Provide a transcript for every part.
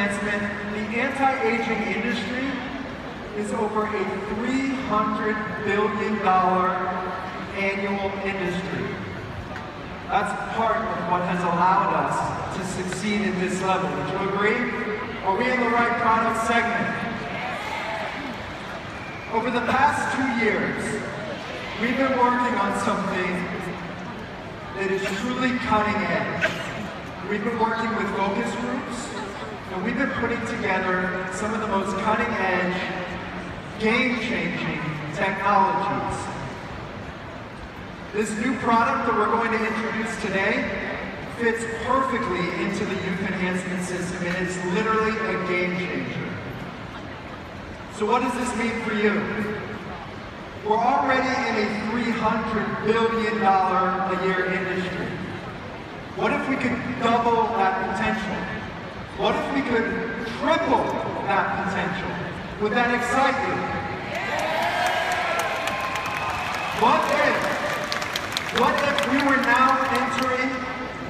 enhancement, the anti-aging industry is over a $300 billion annual industry. That's part of what has allowed us to succeed at this level. Would you agree? Are we in the right product segment? Over the past 2 years, we've been working on something that is truly cutting edge. We've been working with focus groups, and we've been putting together some of the most cutting edge, game-changing technologies. This new product that we're going to introduce today fits perfectly into the youth enhancement system, and it's literally a game changer. So what does this mean for you? We're already in a $300 billion a year industry. What if we could double that potential? What if we could triple that potential? Would that excite you? What if we were now entering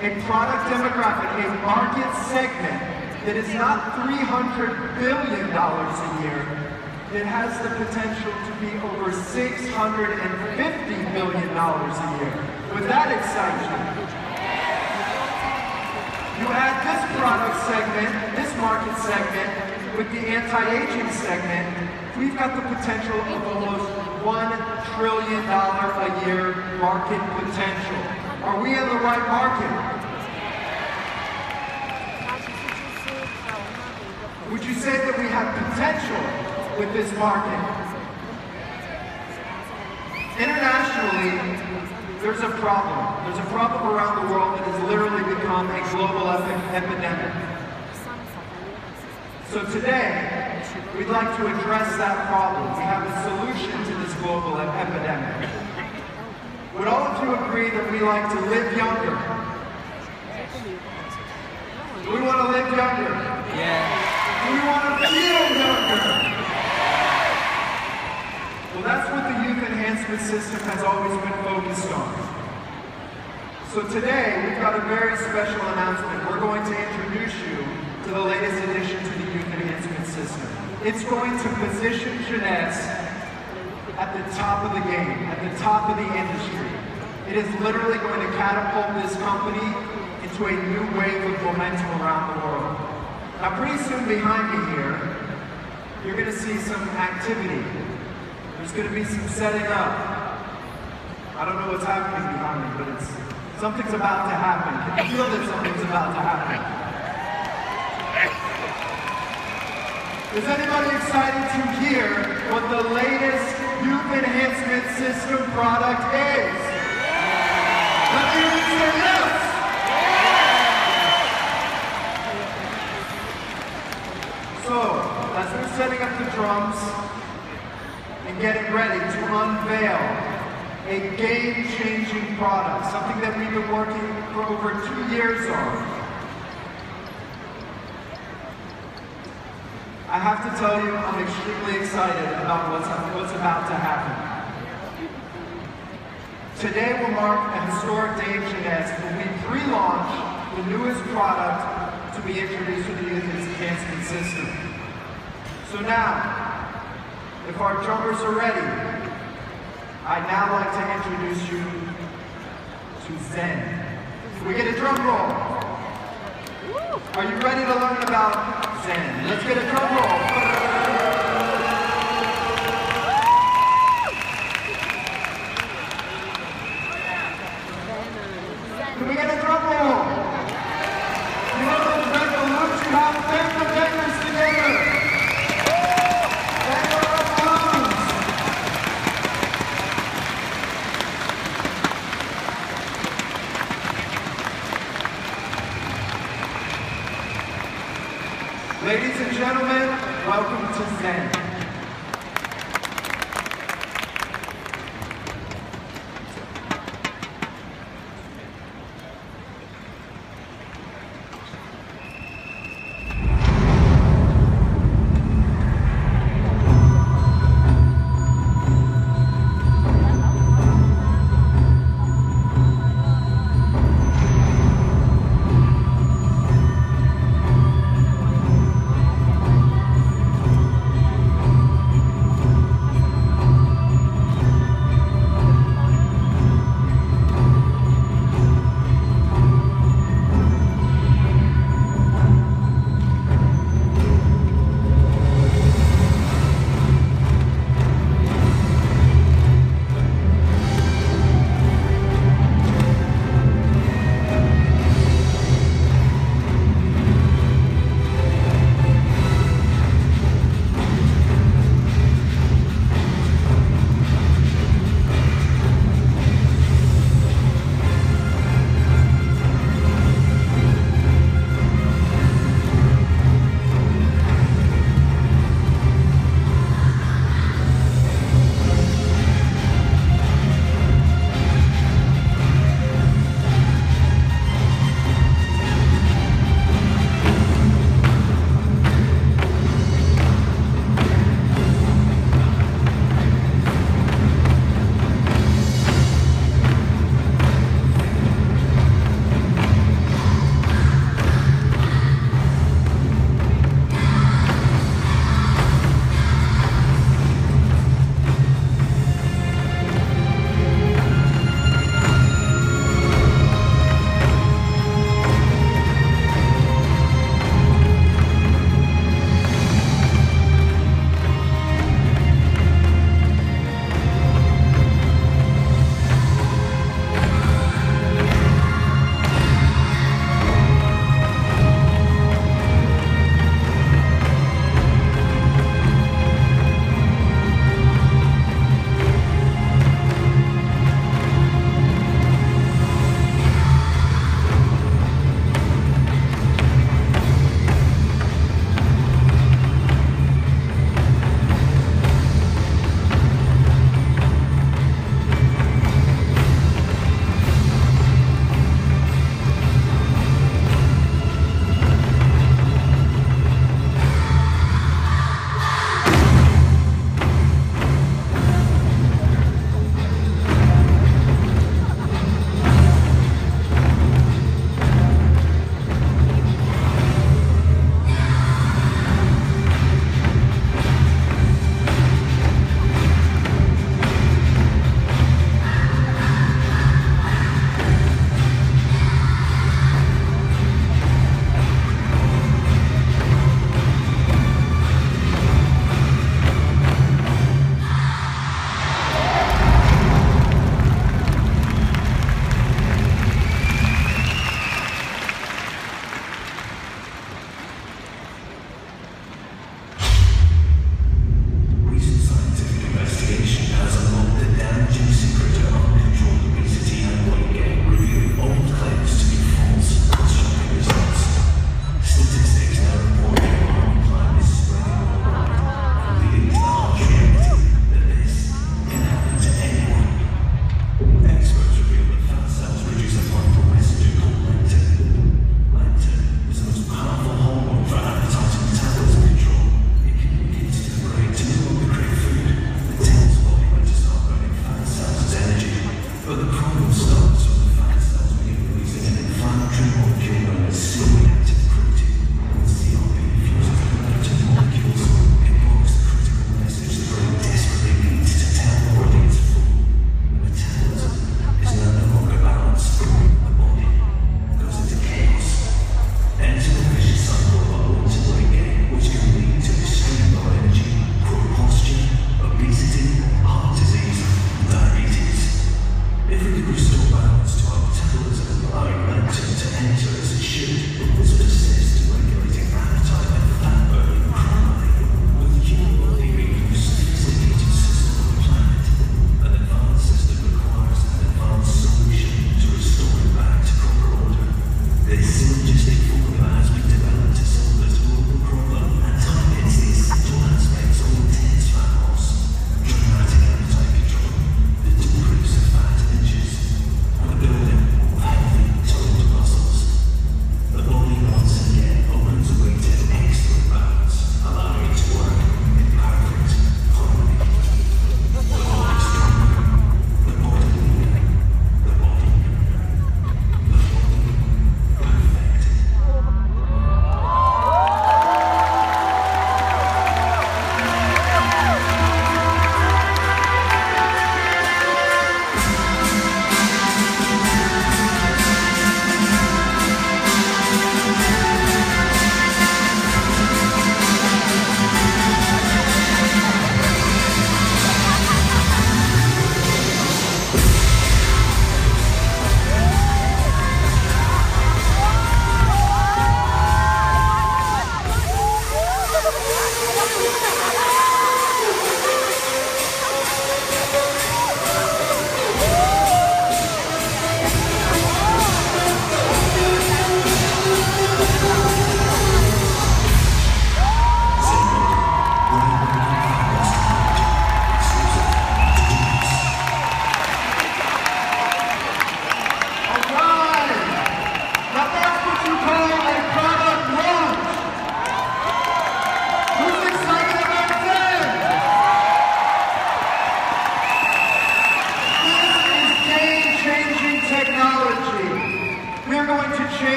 a product demographic, a market segment that is not $300 billion a year, it has the potential to be over $650 billion a year. Would that excite you? You add this product segment, this market segment, with the anti-aging segment, we've got the potential of almost $1 trillion a year market potential. Are we in the right market? Would you say that we have potential with this market? Internationally, there's a problem. There's a problem around the world that has literally become a global epidemic. So today, we'd like to address that problem. We have a solution to this global epidemic. Would all of you agree that we like to live younger? Do we want to live younger? Yeah. Do we want to feel younger? Well, that's what the youth enhancement system has always been focused on. So today, we've got a very special announcement. We're going to introduce you to the latest addition to the youth enhancement system. It's going to position Jeunesse at the top of the game, at the top of the industry. It is literally going to catapult this company into a new wave of momentum around the world. Now, pretty soon behind me here, you're going to see some activity. There's going to be some setting up. I don't know what's happening behind me, but something's about to happen. Can you feel that something's about to happen? Is anybody excited to hear what the latest youth enhancement system product is? Let me hear you say yes! So, as we're setting up the drums and getting ready to unveil a game-changing product, something that we've been working for over 2 years on, I have to tell you, I'm extremely excited about what's about to happen. Today will mark a historic day in Jeunesse when we pre-launch the newest product to be introduced to the youth enhancement system. So now, if our drummers are ready, I'd now like to introduce you to Zen. Can we get a drum roll? Are you ready to learn about Zen? Let's get a drum roll. Can we get a drum roll? You know those red balloons you have? Bang the bangers together. Bang the red balloons. Ladies and gentlemen, welcome to Zen.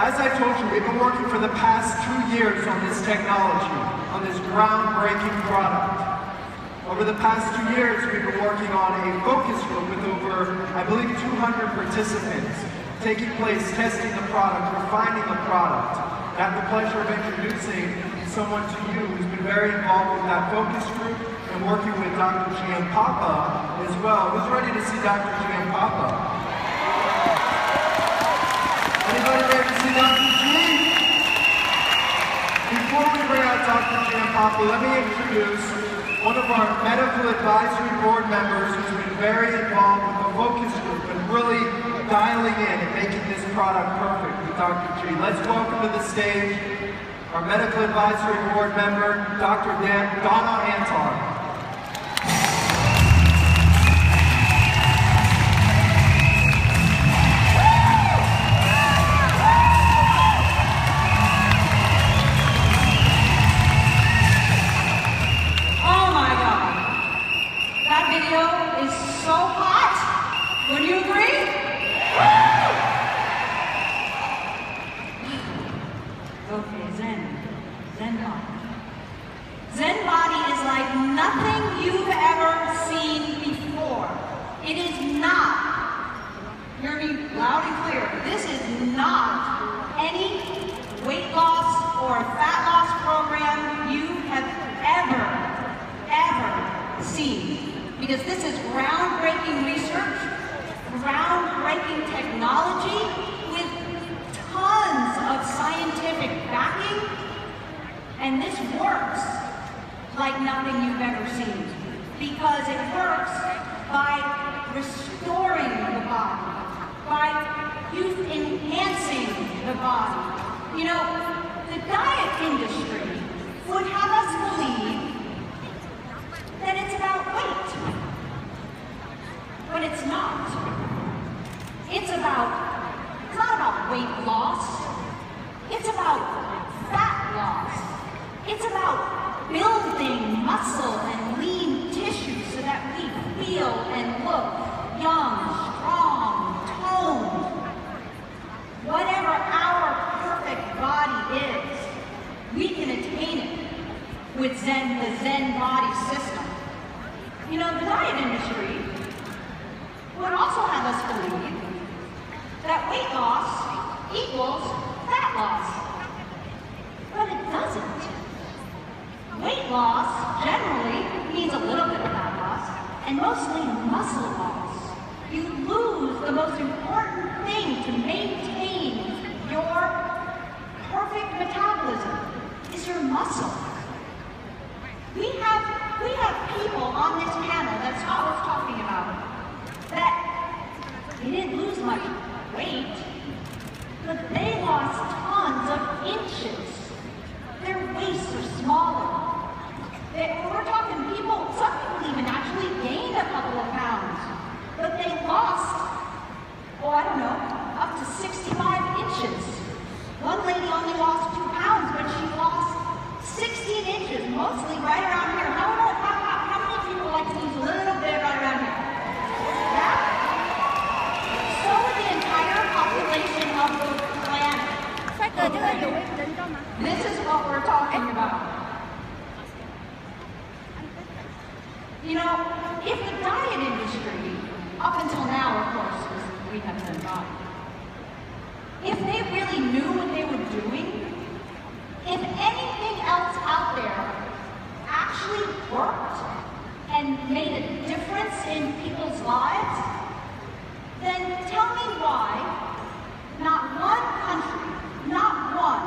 as I told you, we've been working for the past 2 years on this technology, on this groundbreaking product. Over the past 2 years, we've been working on a focus group with over, I believe, 200 participants, taking place, testing the product, refining the product. I have the pleasure of introducing someone to you who's been very involved with that focus group and working with Dr. Giampapa as well. Who's ready to see Dr. Giampapa? Anybody ready to see Dr. G? Before we bring out Dr. Giampapa, let me introduce one of our medical advisory board members who's been very involved with the focus group and really dialing in and making this product perfect with Dr. G. Let's welcome to the stage our medical advisory board member, Dr. Donna Antar. Zen Bodi is like nothing you've ever seen before. It is not, hear me loud and clear, this is not any weight loss or fat loss program you have ever seen. Because this is groundbreaking research, groundbreaking technology with tons of scientific backing. And this works like nothing you've ever seen, because it works by restoring the body, by enhancing the body. You know, the diet industry would have us believe that it's about weight, but it's not. It's not about weight loss, it's about fat loss. It's about building muscle and lean tissue so that we feel and look young, strong, toned. Whatever our perfect body is, we can attain it with the Zen Bodi system. You know, the diet industry would also have us believe that weight loss equals fat loss, but it doesn't. Weight loss generally means a little bit of fat loss, and mostly muscle loss. You lose the most important thing to maintain your perfect metabolism is your muscle. We have people on this panel that Scott was talking about that they didn't lose much weight, but they lost tons of inches. Their waists are smaller. We're talking some people even actually gained a couple of pounds, but they lost, I don't know, up to 65 inches. One lady only lost 2 pounds, but she lost 16 inches, mostly right around here. How many people like to lose a little bit right around here? Yeah? So would the entire population of the planet. This is what we're talking about. You know, if the diet industry, up until now, of course, we have Zen Bodi, if they really knew what they were doing, if anything else out there actually worked and made a difference in people's lives, then tell me why not one country, not one,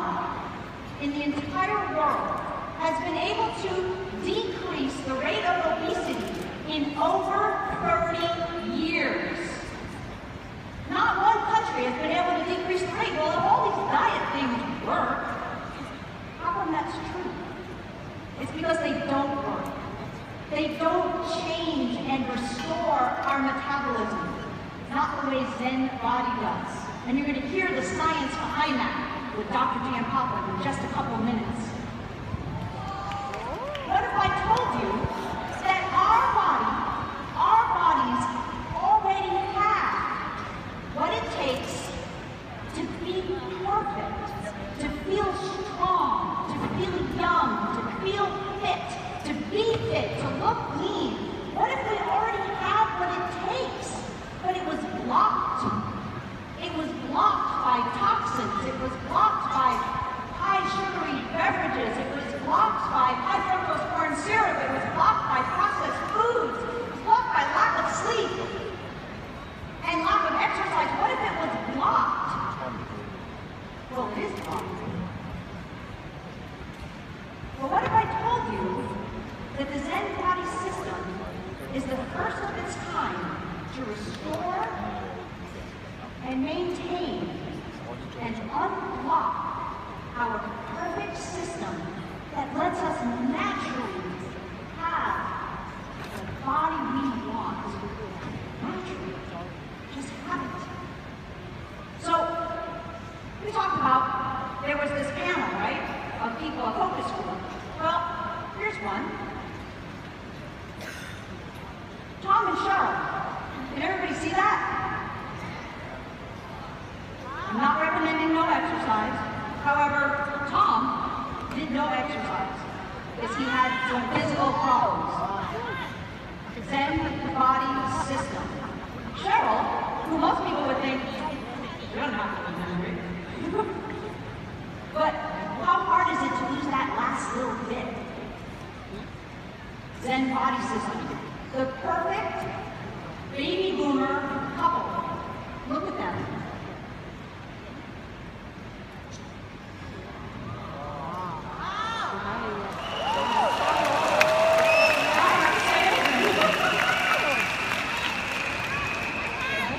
in the entire world has been able to decrease the rate of obesity in over 30 years. Not one country has been able to decrease the rate. Well, if all these diet things work, how come that's true? It's because they don't work. They don't change and restore our metabolism, not the way Zen Bodi does. And you're going to hear the science behind that with Dr. Giampapa in just a couple of minutes. What if I told you that our bodies already have what it takes to be perfect? Well, it is wrong. Well, what if I told you that the Zen Bodi system is the first of its kind to restore and maintain and unlock our perfect system that lets us naturally have the body we want. Naturally. Just have it. So, we talked about, there was this panel, right, of people, a focus group. Well, here's one. Tom and Cheryl. Can everybody see that? I'm not recommending no exercise. However, Tom did no exercise because he had some physical problems. Zen Bodi system. Cheryl, who most people would think, you don't have to be hungry. But how hard is it to lose that last little bit? Zen Bodi system. The perfect baby boomer couple. Look at them.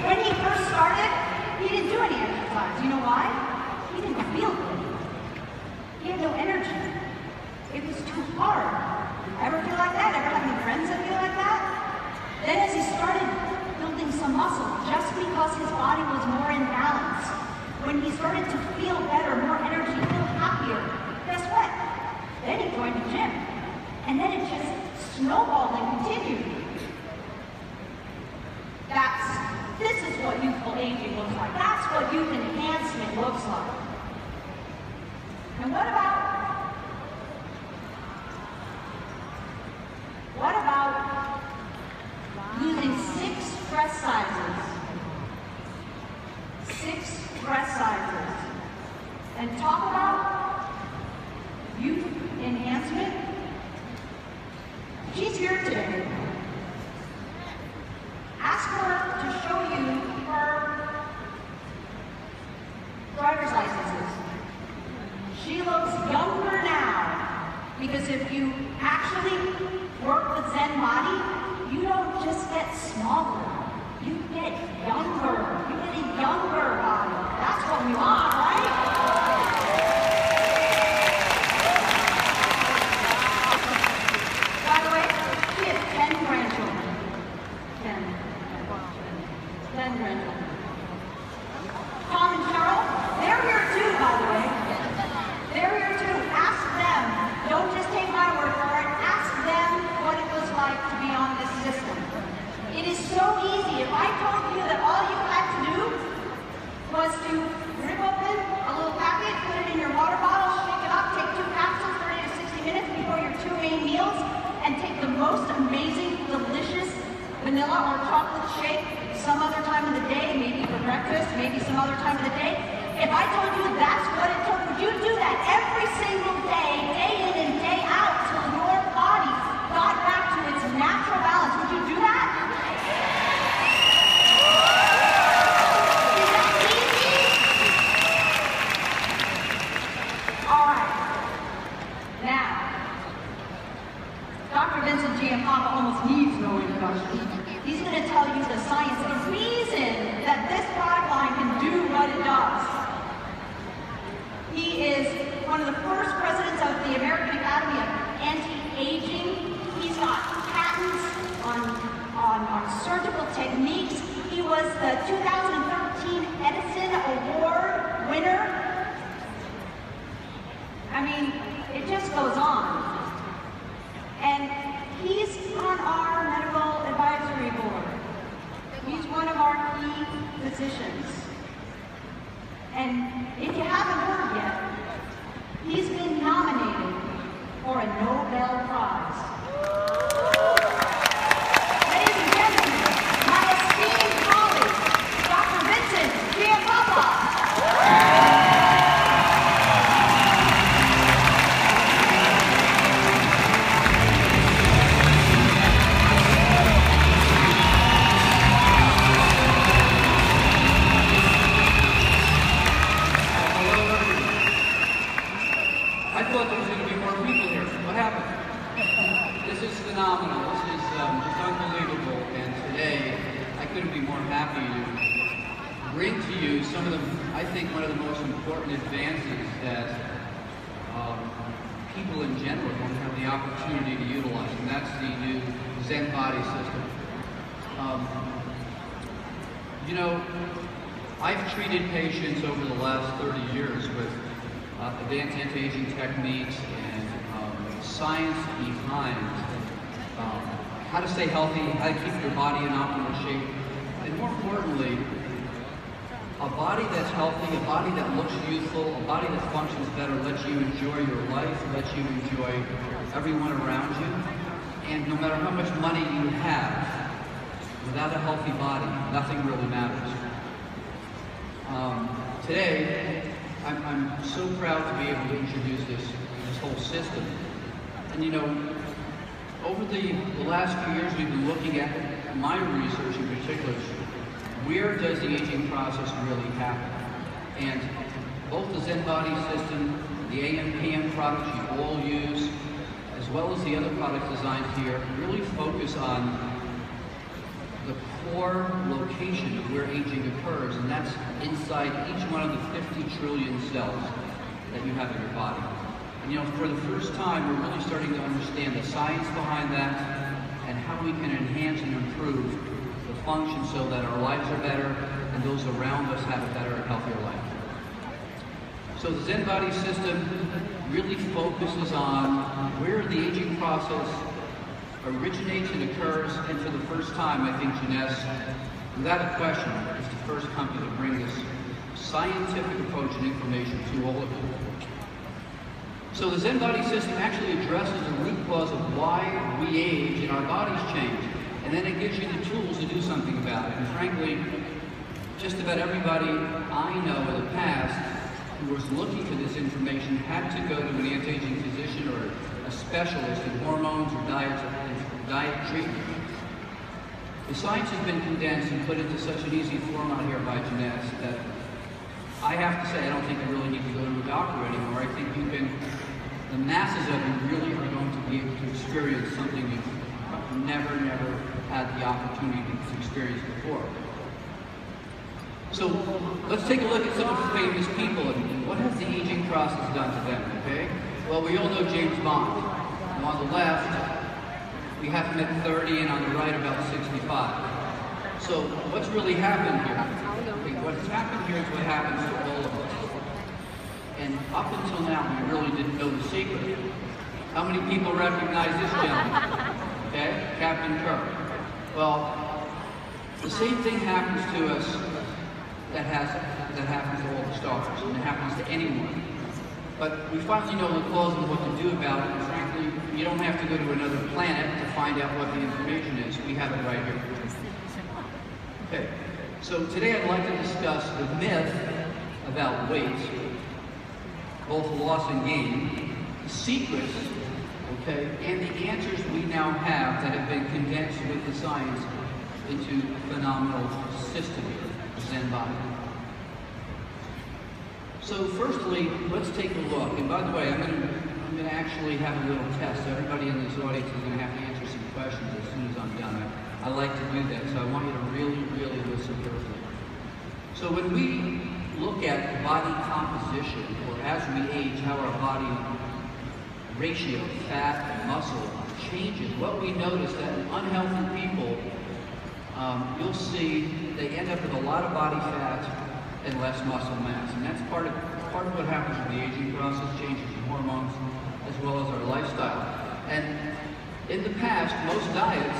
When he first started, he didn't do any exercise. You know why? He didn't feel good. He had no energy. It was too hard. Ever feel like that? Ever have any friends that feel like that? Then as he started building some muscle, just because his body was more in balance, when he started to feel better, more energy, feel happier, guess what? Then he joined the gym. And then it just snowballed and continued. This is what youthful aging looks like. That's what youth enhancement looks like. And what about using 6 dress sizes? 6 dress sizes. And talk about youth enhancement. She's here today. Ask her to show you her driver's licenses. She looks younger now, because if you actually work with Zen Bodi, you don't just get smaller, you get younger. You get a younger body. That's what we want, right? By the way, she has 10 grandchildren. 10 grandchildren. Tom and Cheryl, they're here too, by the way. They're here too. Ask them. Don't just take my word for it. Ask them what it was like to be on this system. It is so easy. If I told you that all you had to do was to rip open a little packet, put it in your water bottle, shake it up, take 2 capsules, 30 to 60 minutes before your 2 main meals, and take the most amazing, delicious vanilla or chocolate shake some other time of the day, maybe for breakfast, maybe some other time of the day. If I told you that's what it took, would you do that every single day, day in and day out, till your body got back to its natural balance? Would you do that? Is that easy? All right. Now, Dr. Vincent Giampapa almost needs no introduction. He's going to tell you the science, the reason that this product line can do what it does. He is one of the first presidents of the American Academy of Anti-Aging. He's got patents on surgical techniques. He was the 2013 Edison Award winner. I mean, it just goes on. And he's on our medical advisory board. He's one of our key physicians. And if you haven't heard yet, he's been nominated for a Nobel Prize. Ladies and gentlemen, my esteemed colleague, Dr. Vincent Giampapa. bring to you some of the, I think, one of the most important advances that people in general don't have the opportunity to utilize, and that's the new Zen Bodi system. You know, I've treated patients over the last 30 years with advanced anti-aging techniques and science behind how to stay healthy, how to keep your body in optimal shape, and more importantly, a body that's healthy, a body that looks youthful, a body that functions better, lets you enjoy your life, lets you enjoy everyone around you. And no matter how much money you have, without a healthy body, nothing really matters. Today, I'm so proud to be able to introduce this whole system. And you know, over the last few years, we've been looking at my research in particular. Where does the aging process really happen? And both the Zen Bodi system, the AM/PM products you all use, as well as the other products designed here, really focus on the core location of where aging occurs, and that's inside each one of the 50 trillion cells that you have in your body. And you know, for the first time, we're really starting to understand the science behind that and how we can enhance and improve the function so that our lives are better and those around us have a better and healthier life. So the Zen Bodi system really focuses on where the aging process originates and occurs, and for the first time, I think Jeunesse, without a question, is the first company to bring this scientific approach and information to all of you. So the Zen Bodi system actually addresses the root cause of why we age and our bodies change. And then it gives you the tools to do something about it. And frankly, just about everybody I know in the past who was looking for this information had to go to an anti-aging physician or a specialist in hormones or diet treatment. The science has been condensed and put into such an easy format here by Jeunesse that I have to say I don't think you really need to go to a doctor anymore. I think you can, the masses of you really are going to be able to experience something you've never had the opportunity to experience before. So let's take a look at some of the famous people and what has the aging process done to them, okay? Well, we all know James Bond. And on the left, we have him at 30 and on the right about 65. So what's really happened here? Okay, what's happened here is what happens to all of us. And up until now, we really didn't know the secret. How many people recognize this gentleman? Okay, Captain Kirk. Well, the same thing happens to us that happens to all the stars, and it happens to anyone. But we finally know the cause and what to do about it, and frankly, you don't have to go to another planet to find out what the information is. We have it right here. Okay, so today I'd like to discuss the myth about weight, both loss and gain, the secrets, okay, and the answers we now have that have been condensed with the science into a phenomenal system here, Zen Bodi. So firstly, let's take a look. And by the way, I'm going to actually have a little test. Everybody in this audience is going to have to answer some questions as soon as I'm done. I like to do that, so I want you to really listen carefully. So when we look at body composition, or as we age, how our body ratio, fat and muscle changes, what we notice that in unhealthy people, you'll see they end up with a lot of body fat and less muscle mass. And that's part of what happens with the aging process, changes in hormones, as well as our lifestyle. And in the past, most diets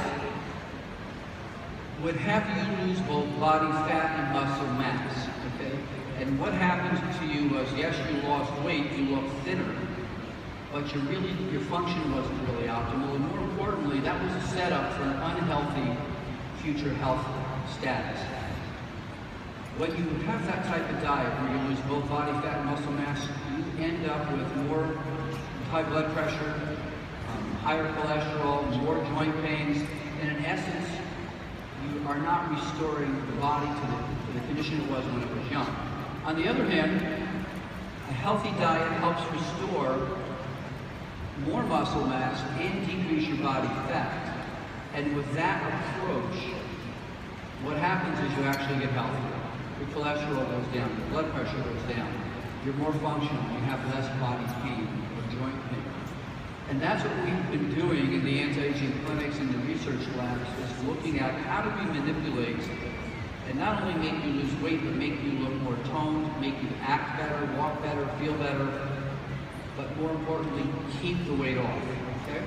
would have you lose both body fat and muscle mass, okay? And what happens to you was, yes, you lost weight, you looked thinner, but your function wasn't really optimal, and more importantly, that was a setup for an unhealthy future health status. When you have that type of diet where you lose both body fat and muscle mass, you end up with more high blood pressure, higher cholesterol, more joint pains, and in essence, you are not restoring the body to the condition it was when it was young. On the other hand, a healthy diet helps restore more muscle mass and decrease your body fat. And with that approach, what happens is you actually get healthier. cholesterol goes down, your blood pressure goes down, you're more functional, you have less body pain or joint pain. And that's what we've been doing in the anti-aging clinics and the research labs, is looking at how do we manipulate and not only make you lose weight, but make you look more toned, make you act better, walk better, feel better, but more importantly, keep the weight off, okay?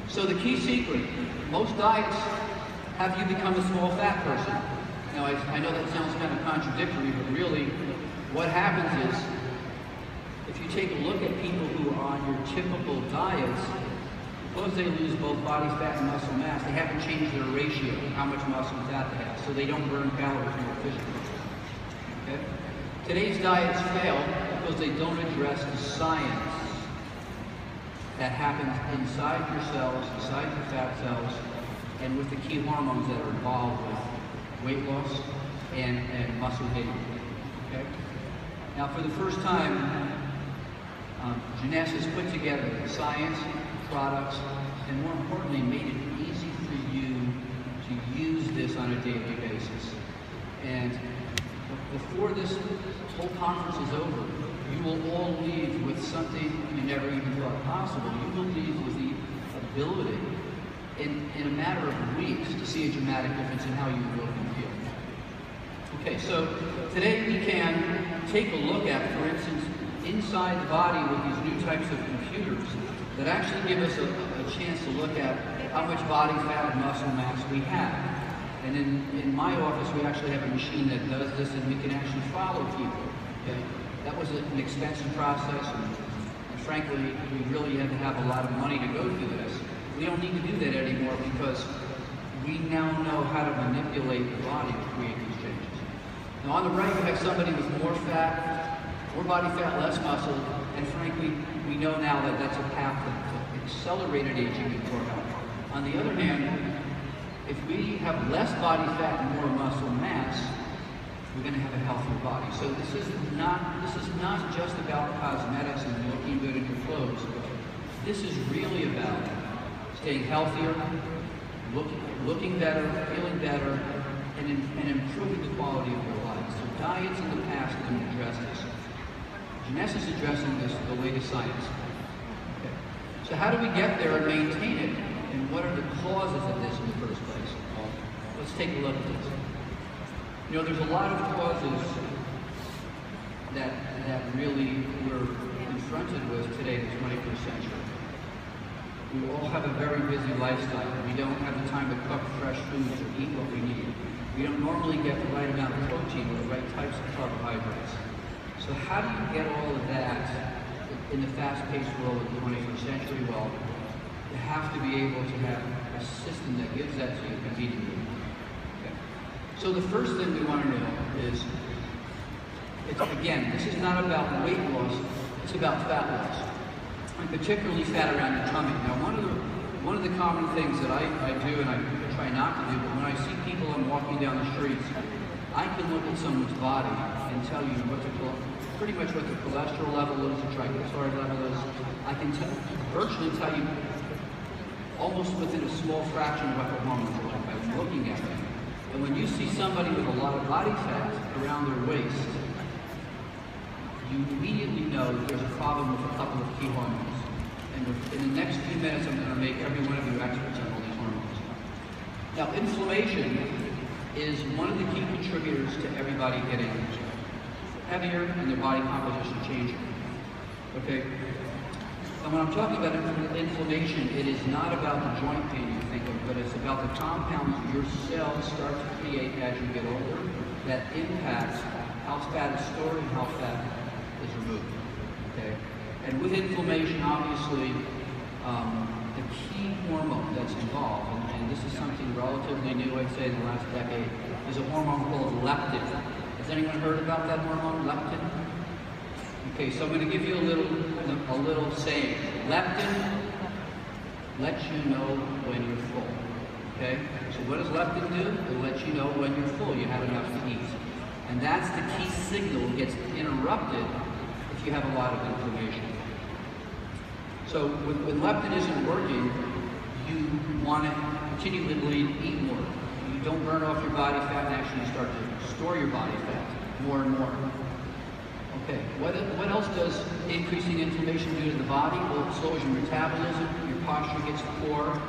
So the key secret, most diets have you become a small fat person. Now, I know that sounds kind of contradictory, but really what happens is, if you take a look at people who are on your typical diets, suppose they lose both body fat and muscle mass, they haven't changed their ratio, how much muscle and fat they have, so they don't burn calories more efficiently. Okay? Today's diets fail because they don't address the science that happens inside your cells, inside your fat cells, and with the key hormones that are involved with weight loss and muscle gain. Okay? Now, for the first time, Jeunesse has put together the science, products, and more importantly, made it easy for you to use this on a daily basis. And before this whole conference is over, you will all leave with something you never even thought possible. You will leave with the ability, in a matter of weeks, to see a dramatic difference in how you look and feel. Okay, so today we can take a look at, for instance, inside the body with these new types of computers that actually give us a chance to look at how much body fat and muscle mass we have. And in my office, we actually have a machine that does this, and we can actually follow people. Okay? That was an expensive process, and frankly, we really had to have a lot of money to go through this. We don't need to do that anymore because we now know how to manipulate the body to create these changes. Now on the right, you have somebody with more fat, more body fat, less muscle, and frankly, we know now that that's a path to accelerated aging and poor health. On the other hand, if we have less body fat and more muscle mass, we're going to have a healthier body. So this is not just about cosmetics and looking good in your clothes. This is really about staying healthier, looking better, feeling better, and improving the quality of your life. So diets in the past didn't address this. Jeunesse is addressing this with the latest science. Okay. So how do we get there and maintain it? And what are the causes of this in the first place? Well, let's take a look at this. You know, there's a lot of causes that really we're confronted with today in the 21st century. We all have a very busy lifestyle. We don't have the time to cook fresh foods or eat what we need. We don't normally get the right amount of protein or the right types of carbohydrates. So how do you get all of that in the fast-paced world of the 21st century? Well, you have to be able to have a system that gives that to you conveniently. Okay. So the first thing we want to know is, again, this is not about weight loss, it's about fat loss, and particularly fat around your tummy. Now, one of the common things that I do, and I try not to do, but when I see people I'm walking down the streets, I can look at someone's body and tell you pretty much what the cholesterol level is, the triglyceride level is. I can virtually tell you almost within a small fraction of what their hormones are like by looking at them. And when you see somebody with a lot of body fat around their waist, you immediately know that there's a problem with a couple of key hormones. And in the next few minutes, I'm going to make every one of you experts on all these hormones. Now, inflammation is one of the key contributors to everybody getting heavier and their body composition changing. Okay? And when I'm talking about inflammation, it is not about the joint pain you think of, but it's about the compounds your cells start to create as you get older that impact how fat is stored and how fat is removed. Okay? And with inflammation, obviously, the key hormone that's involved, and this is something relatively new, I'd say, in the last decade, is a hormone called leptin. Has anyone heard about that hormone, leptin? Okay, so I'm going to give you a little saying. Leptin lets you know when you're full. Okay? So what does leptin do? It lets you know when you're full, you have enough to eat. And that's the key signal that gets interrupted if you have a lot of inflammation. So when leptin isn't working, you want to continually eat more. You don't burn off your body fat and actually start to store your body fat. more and more. Okay, what else does increasing inflammation do to the body? Well, it slows your metabolism, your posture gets poor,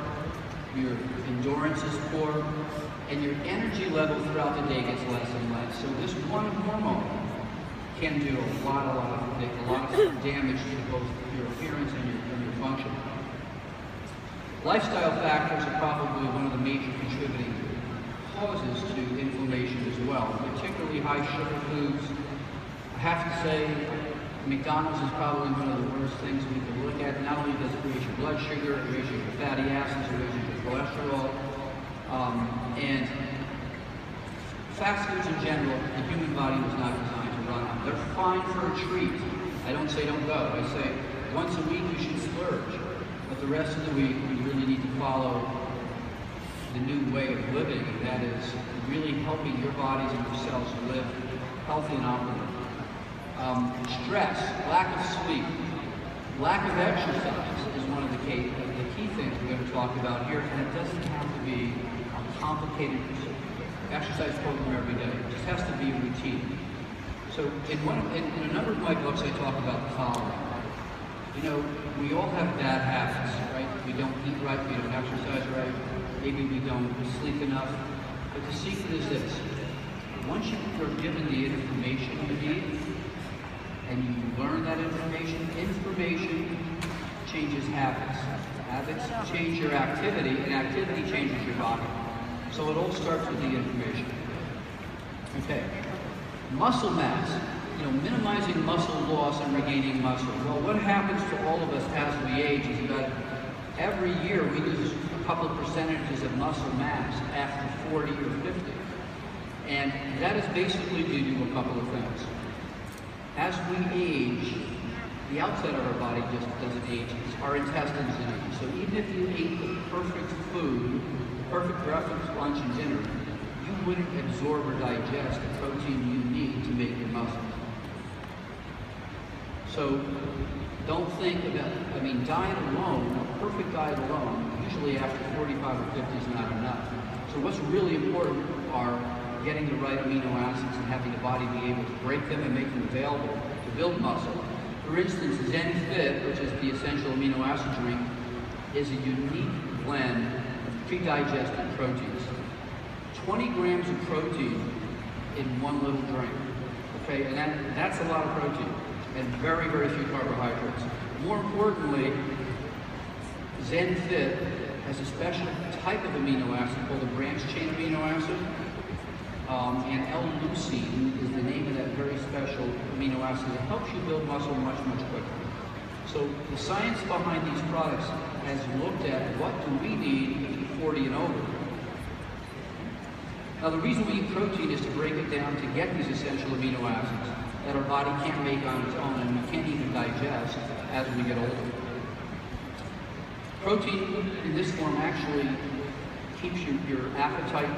your endurance is poor, and your energy level throughout the day gets less and less. So this one hormone can do a lot of damage to both your appearance and your function. Lifestyle factors are probably one of the major contributing causes to inflammation as well, particularly high sugar foods. I have to say, McDonald's is probably one of the worst things we can look at. Not only does it raise your blood sugar, it raises your fatty acids, it raises your cholesterol, and fast foods in general, the human body was not designed to run on. They're fine for a treat. I don't say don't go. I say once a week you should splurge, but the rest of the week you really need to follow the new way of living, and that is really helping your bodies and your cells live healthy and optimal. Stress, lack of sleep, lack of exercise is one of the key things we're going to talk about here, and it doesn't have to be a complicated exercise program every day. It just has to be a routine. So in a number of my books I talk about the following. You know, we all have bad habits, right? We don't eat right, we don't exercise right, maybe we don't sleep enough. But the secret is this: once you're given the information you need, and you learn that information changes habits. Habits change your activity, and activity changes your body. So it all starts with the information. Okay. Muscle mass. You know, minimizing muscle loss and regaining muscle. Well, what happens to all of us as we age is that every year we lose a couple of percentages of muscle mass after 40 or 50. And that is basically due to a couple of things. As we age, the outside of our body just doesn't age. Our intestines age. So even if you ate the perfect food, perfect breakfast, lunch, and dinner, you wouldn't absorb or digest the protein you need to make your muscle. So don't think about, diet alone, a perfect diet alone, usually after 45 or 50 is not enough. So what's really important are getting the right amino acids and having the body be able to break them and make them available to build muscle. For instance, Zen Fit, which is the essential amino acid drink, is a unique blend of pre-digested proteins. 20 grams of protein in one little drink. Okay, and that's a lot of protein and very, very few carbohydrates. More importantly, Zen Fit has a special type of amino acid called a branched chain amino acid. And L-leucine is the name of that very special amino acid that helps you build muscle much, much quicker. So the science behind these products has looked at what do we need at 40 and over. Now the reason we eat protein is to break it down to get these essential amino acids that our body can't make on its own and we can't even digest as we get older. Protein in this form actually keeps your appetite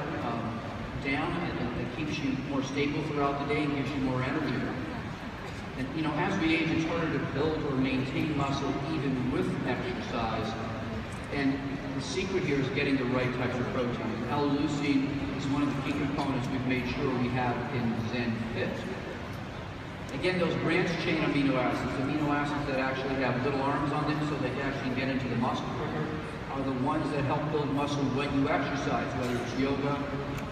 down, and it keeps you more stable throughout the day and gives you more energy. And you know, as we age, it's harder to build or maintain muscle even with exercise. And the secret here is getting the right types of protein. L-leucine is one of the key components we've made sure we have in Zen Fit. Again, those branched chain amino acids that actually have little arms on them so they can actually get into the muscle quicker, are the ones that help build muscle when you exercise, whether it's yoga,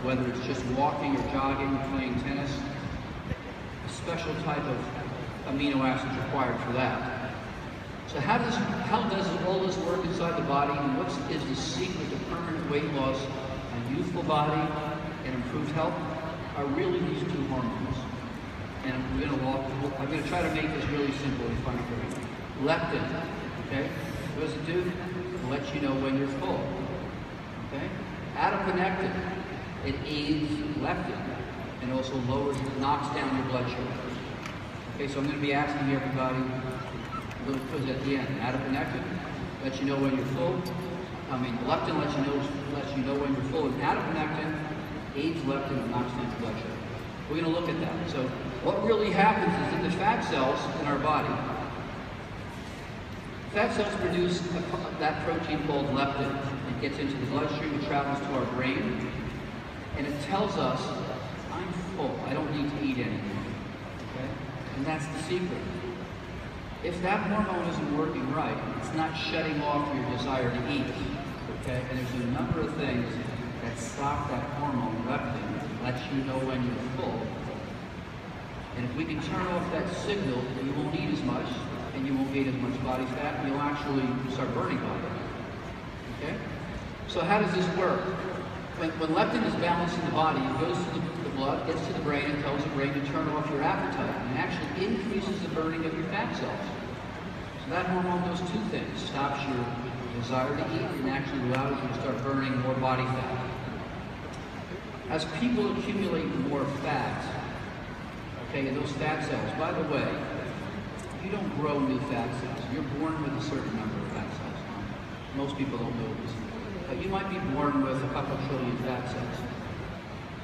whether it's just walking or jogging or playing tennis. A special type of amino acids required for that. So how does all this work inside the body, and what is the secret to permanent weight loss, a youthful body, and improved health? Are really these two hormones. And I'm going to try to make this really simple and fun for you. Leptin, okay? What does it do? It lets you know when you're full, okay? Adiponectin, it aids leptin and also knocks down your blood sugar. Okay, so I'm going to be asking everybody a little quiz at the end. Adiponectin lets you know when you're full. Leptin lets you know when you're full, and adiponectin aids leptin and knocks down your blood sugar. We're going to look at that. So what really happens is that the fat cells in our body, fat cells produce that protein called leptin. It gets into the bloodstream, it travels to our brain, and it tells us, I'm full, I don't need to eat anymore. that's the secret. If that hormone isn't working right, it's not shutting off your desire to eat, okay? And there's a number of things that stop that hormone leptin, lets you know when you're full. And if we can turn off that signal, you won't eat as much, and you won't gain as much body fat, and you'll actually start burning body. Okay? So how does this work? When leptin is balanced in the body, it goes to the blood, gets to the brain, and tells the brain to turn off your appetite, and it actually increases the burning of your fat cells. So that hormone does two things: stops your desire to eat, and actually allows you to start burning more body fat. As people accumulate more fat, okay, and those fat cells, by the way, you don't grow new fat cells. You're born with a certain number of fat cells. Most people don't know this. But you might be born with a couple trillion fat cells.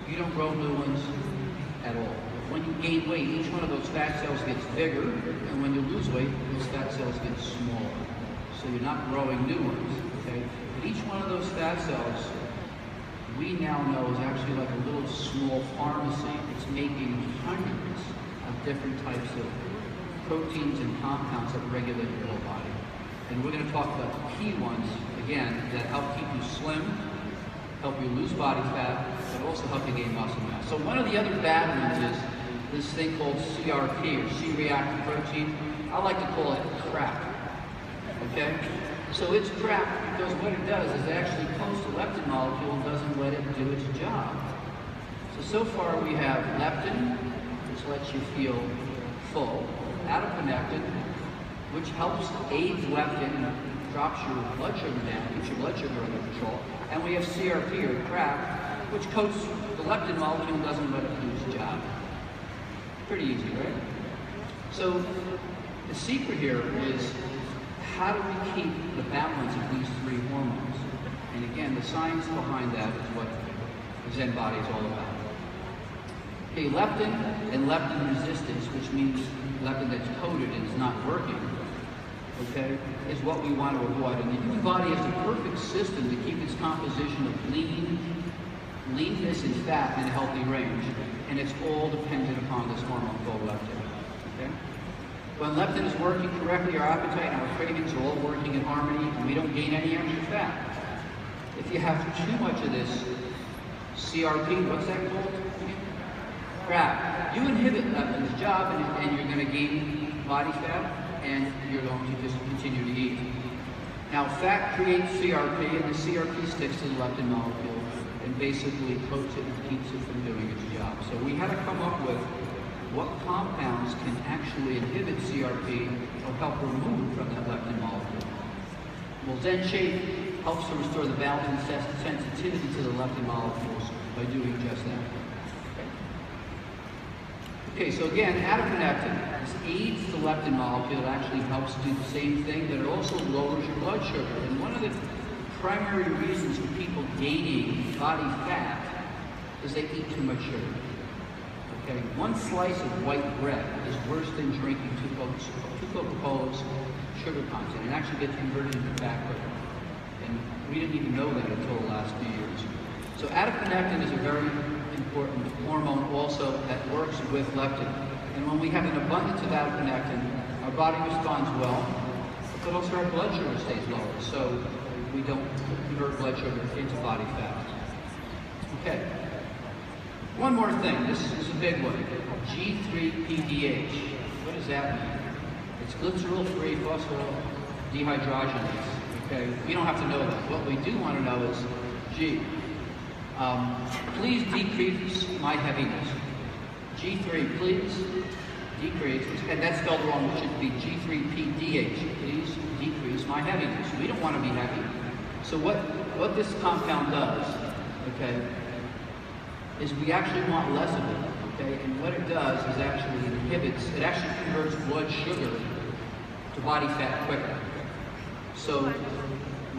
You don't grow new ones at all. When you gain weight, each one of those fat cells gets bigger, and when you lose weight, those fat cells get smaller. So you're not growing new ones, okay? But each one of those fat cells, we now know is actually like a little small pharmacy. It's making hundreds of different types of proteins and compounds that regulate your whole body. And we're going to talk about the key ones, again, that help keep you slim, help you lose body fat, but also help you gain muscle mass. So one of the other bad ones is this thing called CRP, or C-reactive protein. I like to call it crap, okay? So it's crap because what it does is it actually pulls the leptin molecule and doesn't let it do its job. So far we have leptin, which lets you feel full, adiponectin, which helps aid leptin, drops your blood sugar down, keeps your blood sugar under control, and we have CRP, or crap, which coats the leptin molecule and doesn't let it do its job. Pretty easy, right? So the secret here is, how do we keep the balance of these three hormones? And again, the science behind that is what Zen Bodi is all about. Okay, leptin and leptin resistance, which means leptin that's coated and is not working, okay, is what we want to avoid. And the human body has the perfect system to keep its composition of leanness and fat in a healthy range. And it's all dependent upon this hormone called leptin, okay? When leptin is working correctly, our appetite and our cravings are all working in harmony, and we don't gain any extra fat. If you have too much of this CRP, what's that called? Crap. You inhibit leptin's job, and you're going to gain body fat, and you're going to just continue to eat. Now, fat creates CRP, and the CRP sticks to the leptin molecule and basically coats it and keeps it from doing its job. So we had to come up with what compounds can actually inhibit CRP or help remove from that leptin molecule. Well, Zen Shape helps to restore the balance and sensitivity to the leptin molecules by doing just that. Okay, so again, adiponectin aids the leptin molecule. It actually helps do the same thing, but it also lowers your blood sugar. And one of the primary reasons for people gaining body fat is they eat too much sugar. Okay, one slice of white bread is worse than drinking two Coca-Colas sugar content. It actually gets converted into fat quicker. And we didn't even know that until the last few years. So adiponectin is a very important hormone also that works with leptin. And when we have an abundance of adiponectin, our body responds well, but also our blood sugar stays lower. So we don't convert blood sugar into body fat. Okay. One more thing, this is a big one. G3-PDH. What does that mean? It's glycerol-free phosphodehydrogenase. Okay, we don't have to know that. What we do want to know is, G, please decrease my heaviness. G3, please decrease, and that's spelled wrong. It should be G3-PDH. Please decrease my heaviness. We don't want to be heavy. So what this compound does, okay, is we actually want less of it, okay? And what it does is actually it actually converts blood sugar to body fat quicker. So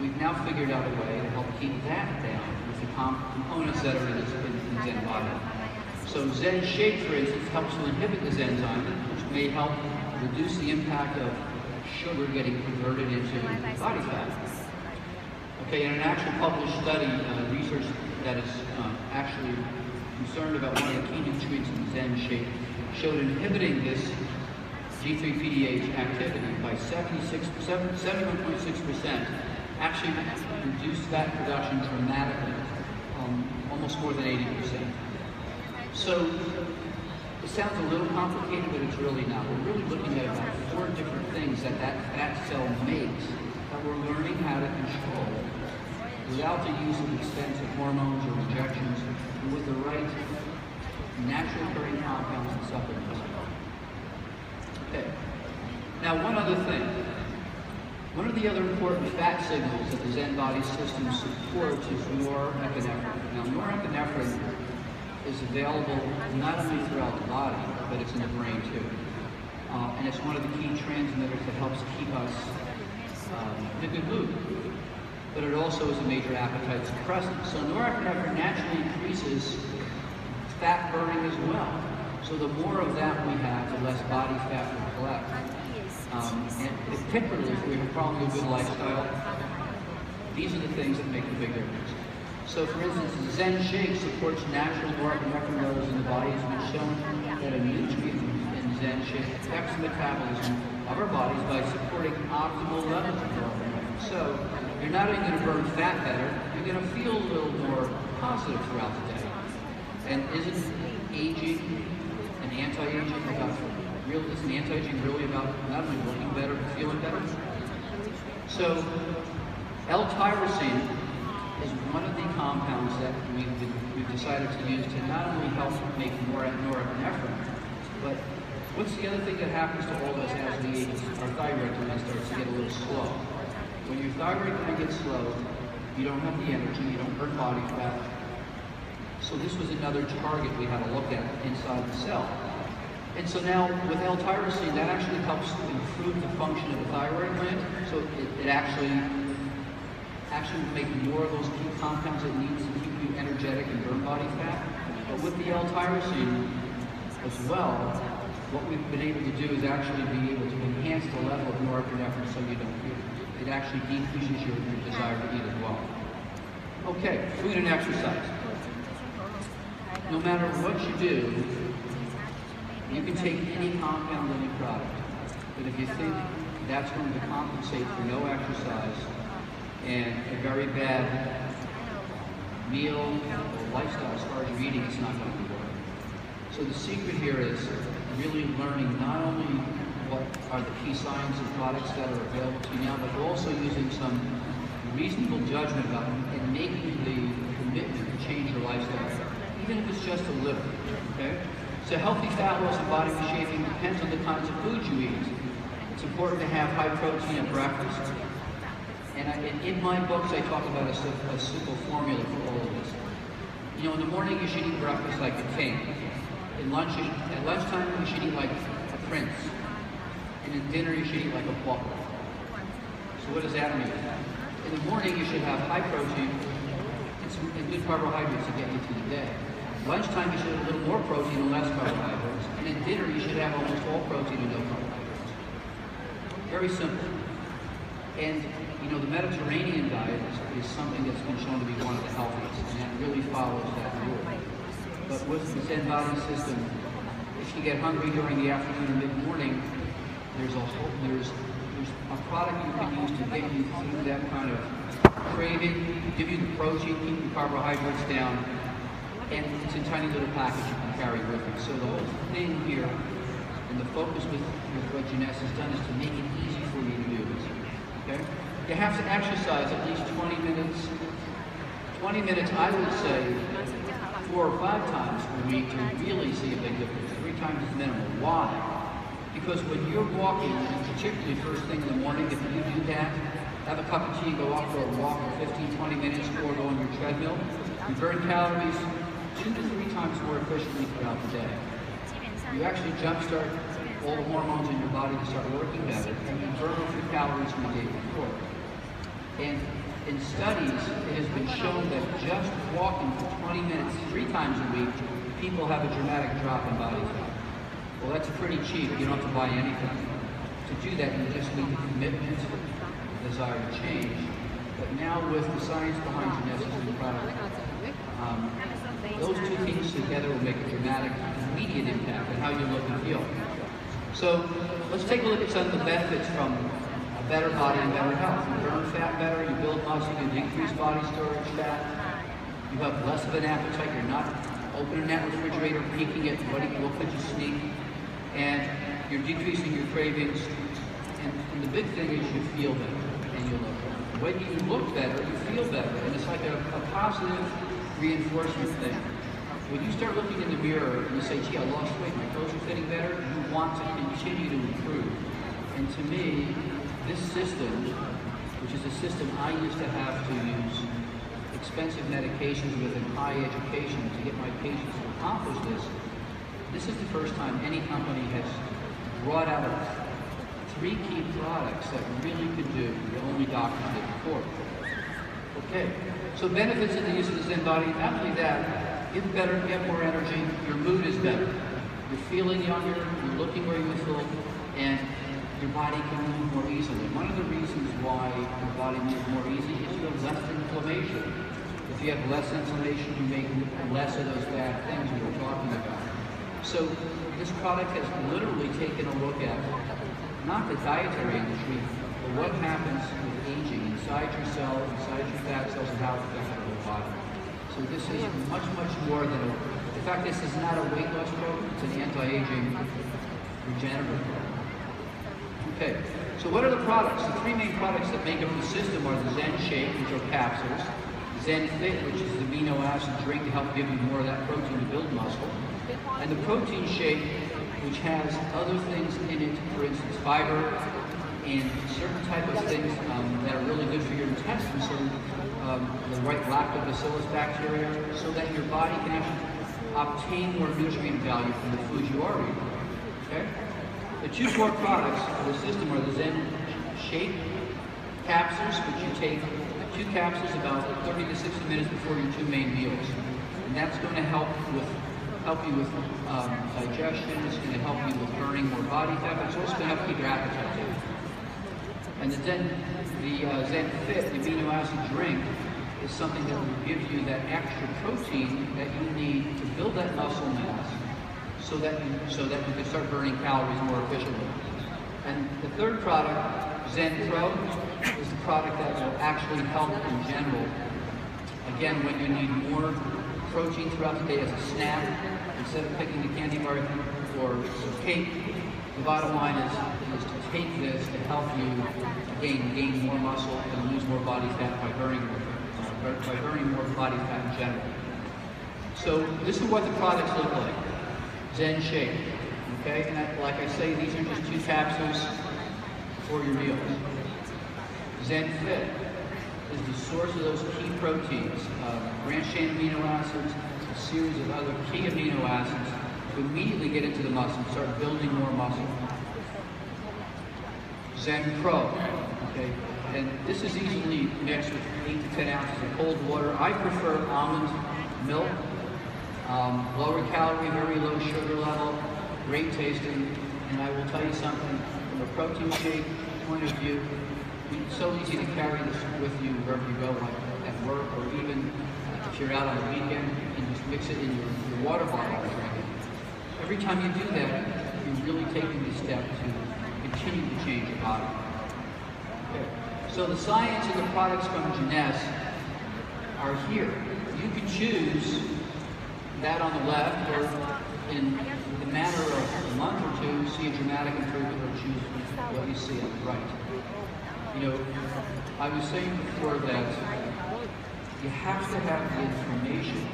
we've now figured out a way to help keep that down with the components that are in Zen Bodi. So Zen Shape, for instance, helps to inhibit this enzyme, which may help reduce the impact of sugar getting converted into body fat. Okay, in an actual published study, research that is actually concerned about one of the key nutrients in Zen Shape showed inhibiting this G3-PDH activity by 71.6%, actually reduced fat production dramatically, almost more than 80%. So it sounds a little complicated, but it's really not. We're really looking at about 4 different things that fat cell makes that we're learning how to control without the use of expensive hormones or injections, and with the right natural occurring compounds and supplements. Okay. Now, one other thing. One of the other important fat signals that the Zen Bodi system supports is norepinephrine. Now, norepinephrine is available not only throughout the body, but it's in the brain too. And it's one of the key transmitters that helps keep us in a good mood. But it also is a major appetite suppressant. So norepinephrine naturally increases fat burning as well. So the more of that we have, the less body fat we collect. And particularly if we have probably a good lifestyle, these are the things that make the big difference. So for instance, Zen Shape supports natural norepinephrine levels in the body. It's been shown that a nutrient in Zen Shape affects the metabolism of our bodies by supporting optimal levels of norepinephrine. So you're not only going to burn fat better, you're going to feel a little more positive throughout the day. And isn't aging and anti-aging about isn't anti-aging really about not only looking better but feeling better? So L-tyrosine is one of the compounds that we've decided to use to not only help make more norepinephrine, but what's the other thing that happens to all of us as we age? Our thyroid gland starts to get a little slow. When your thyroid gland gets slow, you don't have the energy, you don't burn body fat. So this was another target we had to look at inside the cell. And so now with L-tyrosine, that actually helps improve the function of the thyroid gland. So it actually will make more of those key compounds it needs to keep you energetic and burn body fat. But with the L-tyrosine as well, what we've been able to do is actually be able to enhance the level of norepinephrine so you don't feel it. It actually decreases your desire to eat as well. Okay, food and exercise. No matter what you do, you can take any compound, any product. But if you think that's going to compensate for no exercise and a very bad meal or lifestyle as far as your eating, it's not going to work. So the secret here is really learning not only what are the key science and products that are available to you now, but also using some reasonable judgment about them and making the commitment to change your lifestyle, even if it's just a little, okay? So healthy fat loss and body reshaping depends on the kinds of food you eat. It's important to have high protein at breakfast. And in my books, I talk about a simple formula for all of this. You know, in the morning, you should eat breakfast like a king. At lunchtime, you should eat like a prince. And at dinner, you should eat like a pauper. So what does that mean? In the morning, you should have high protein and good carbohydrates to get you through the day. Lunchtime, you should have a little more protein and less carbohydrates. And at dinner, you should have almost all protein and no carbohydrates. Very simple. And, you know, the Mediterranean diet is something that's been shown to be one of the healthiest, and that really follows that rule. But with the Zen Bodi system, if you get hungry during the afternoon or mid-morning, there's a product you can use to get you through that kind of craving, give you the protein, keep the carbohydrates down, and it's a tiny little package you can carry with you. So the whole thing here, and the focus with what Jeunesse has done, is to make it easy for you to do this. Okay? You have to exercise at least 20 minutes. 20 minutes, I would say, 4 or 5 times a week to really see a big difference. 3 times is minimal. Why? Because when you're walking, and particularly first thing in the morning, if you do that, have a cup of tea, go out for a walk for 15, 20 minutes, or go on your treadmill, you burn calories 2 to 3 times more efficiently throughout the day. You actually jumpstart all the hormones in your body to start working better, and you burn a few calories from the day before. And in studies, it has been shown that just walking for 20 minutes 3 times a week, people have a dramatic drop in body fat. Well, that's pretty cheap. You don't have to buy anything. To do that, you just need the commitment, the desire to change. But now with the science behind Jeunesse and the product, those 2 things together will make a dramatic, immediate impact on how you look and feel. So let's take a look at some of the benefits from a better body and better health. You burn fat better, you build muscle, you decrease body storage fat, you have less of an appetite, you're not opening that refrigerator, peeking at what could you sneak, and you're decreasing your cravings. And the big thing is you feel better and you look better. When you look better, you feel better, and it's like a positive reinforcement thing. When you start looking in the mirror and you say, gee, I lost weight, my clothes are fitting better, you want to continue to improve. And to me, this system, which is a system I used to have to use expensive medications with and high education to get my patients to accomplish this is the first time any company has brought out 3 key products that really could do what only doctors did before. Okay, so benefits of the use of the Zen Bodi, not only that, get better, get more energy, your mood is better. You're feeling younger, you're looking where you feel, and your body can move more easily. One of the reasons why your body moves more easy is you have less inflammation. If you have less inflammation, you make less of those bad things we were talking about. So this product has literally taken a look at not the dietary industry, but what happens with aging inside your cell, inside your fat cells, and how it affects your whole body. So this is much, much more than in fact, this is not a weight loss program, it's an anti-aging regenerative program. Okay, so what are the products? The 3 main products that make up the system are the Zen Shape, which are capsules, Zen Fit, which is the amino acid drink to help give you more of that protein to build muscle, and the Protein Shape, which has other things in it, for instance, fiber and certain type of things that are really good for your intestines, so the right lactobacillus bacteria, so that your body can actually obtain more nutrient value from the foods you are eating. Okay? The 2 core products of the system are the Zen Shape capsules, which you take 2 capsules about 30 to 60 minutes before your 2 main meals. And that's going to help you with digestion, it's going to help you with burning more body fat, but it's also going to help keep your appetite down. And the Zen Fit, the amino acid drink, is something that will give you that extra protein that you need to build that muscle mass so that you can start burning calories more efficiently. And the 3rd product, Zen Pro, is the product that will actually help in general. Again, when you need more protein throughout the day as a snack, instead of picking the candy bar or some cake, the bottom line is to take this to help you gain more muscle and lose more body fat by burning more body fat in general. So this is what the products look like. Zen Shape, okay? And like I say, these are just 2 capsules for your meals. Zen Fit is the source of those key proteins, branched-chain amino acids, a series of other key amino acids to immediately get into the muscle, start building more muscle. Zen Pro, okay? And this is easily mixed with 8 to 10 ounces of cold water. I prefer almond milk, lower calorie, very low sugar level, great tasting. And I will tell you something, from a protein shake point of view, it's so easy to carry this with you wherever you go, like at work, or even if you're out on the weekend, you can just mix it in your water bottle and drink it. Every time you do that, you're really taking the step to continue to change your body. Okay. So the science and the products from Jeunesse are here. You can choose that on the left, or in the matter of a month or 2, see a dramatic improvement, or choose what you see on the right. You know, I was saying before that you have to have the information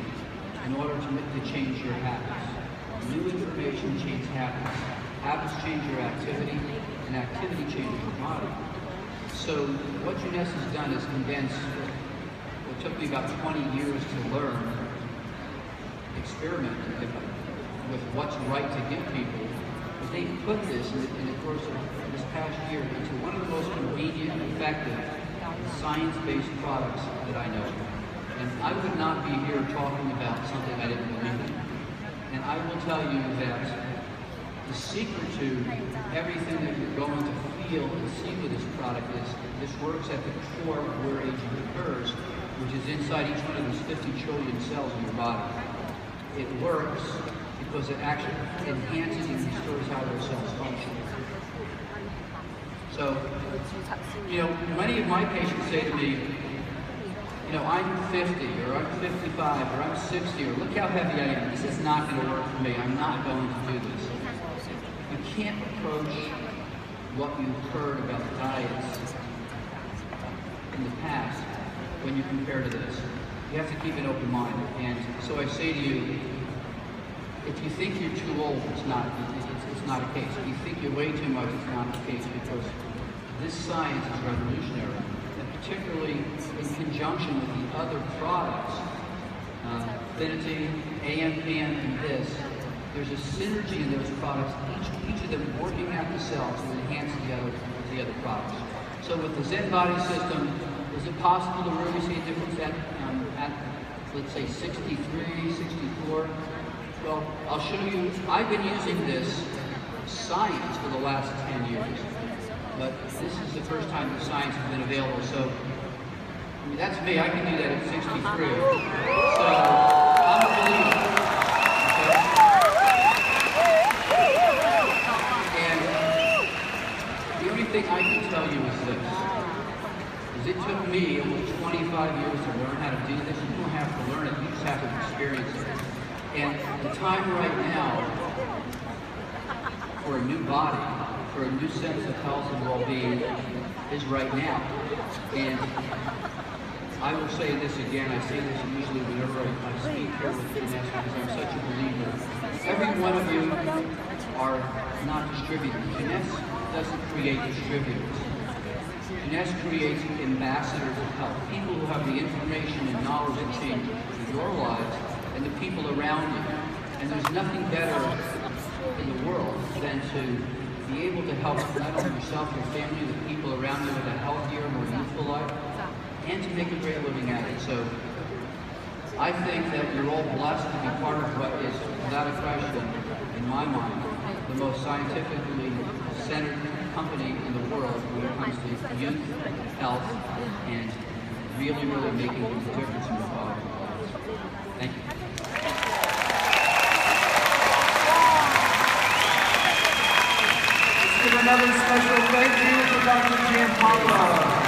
in order to change your habits. New information changes habits. Habits change your activity, and activity changes your body. So what Jeunesse has done is condense what took me about 20 years to learn, experiment with what's right to give people. But they put this in the course of this past year into one of the most convenient, effective, science-based products that I know. And I would not be here talking about something I didn't believe in. And I will tell you that the secret to everything that you're going to feel and see with this product is this works at the core of where aging occurs, which is inside each one of those 50 trillion cells in your body. It works because it actually enhances and restores how those cells function. So, you know, many of my patients say to me, you know, I'm 50, or I'm 55, or I'm 60, or look how heavy I am. This is not going to work for me. I'm not going to do this. You can't approach what you've heard about diets in the past when you compare to this. You have to keep an open mind. And so I say to you, if you think you're too old, it's not a case. If you think you're way too much, it's not the case, because this science is revolutionary, and particularly in conjunction with the other products, Affinity, AMPM, and this, there's a synergy in those products, each of them working at the cells to enhance the other products. So with the Zen Bodi system, is it possible to really see a difference at let's say 63, 64? Well, I'll show you. I've been using this science for the last 10 years, but this is the first time the science has been available. So, I mean, that's me. I can do that at 63. So, I'm a believer. Okay? And the only thing I can tell you is this. It took me almost 25 years to learn how to do this. You don't have to learn it, you just have to experience it. And the time right now for a new body, for a new sense of health and well-being is right now. And I will say this again, I say this usually whenever I speak here with Jeunesse, because I'm such a believer. Every one of you are not distributors. Jeunesse doesn't create distributors. Jeunesse creates ambassadors of health, people who have the information and knowledge that change your lives and the people around you. And there's nothing better in the world than to be able to help not only yourself, your family, the people around you with a healthier, more youthful life, and to make a great living at it. So I think that you're all blessed to be part of what is, without a question, in my mind, the most scientifically centered company in the world when it comes to youth, health, and really, really making a difference in the quality of lives. Thank you. Let's give another special thank you to Dr. Gianpaolo.